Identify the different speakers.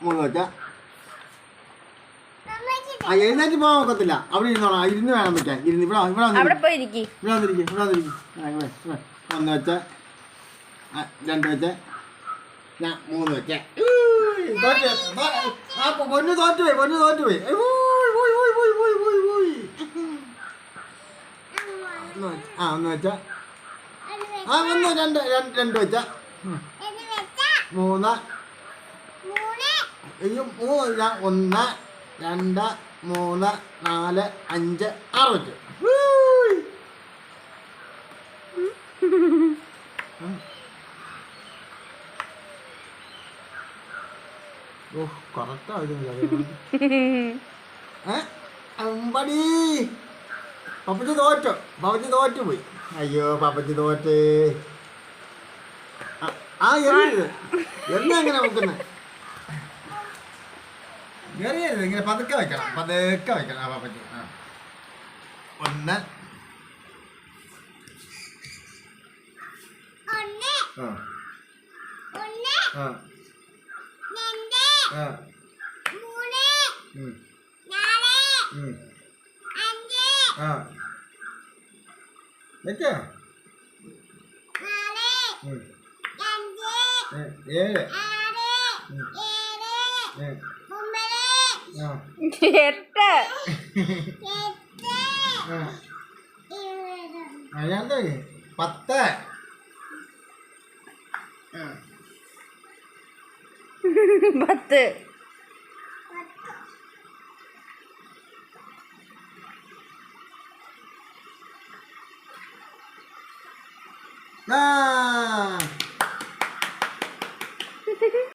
Speaker 1: 3 വെച്ച. എഴുന്നേറ്റ് പോകാൻ നോക്കത്തില്ല. അവിടെ ഇരുന്നോളാം. ഇരുന്ന് വേണം വെക്കാൻ. ഇരുന്ന് ഇവിടെ വന്നിരിക്കും. 1 വെച്ച, 2 വെച്ച, 3 വെച്ച. പൊന്നു തോറ്റുപോയി. 1 വെച്ച. 2 വെച്ച. 3. 1, 2, 3, 4, 5, 6 വെച്ചു. കറക്റ്റായിരുന്നു. അമ്പടി പപ്പച്ചി തോറ്റുപോയി. അയ്യോ പപ്പച്ചി തോറ്റ്. എങ്ങനെ വെക്കുന്നത്? എറിയരുത്. ഇങ്ങനെ പതുക്കെ വെക്കണം. ആ പപ്പച്ചി. 1. വെച്ചോ? 7. 10. 10.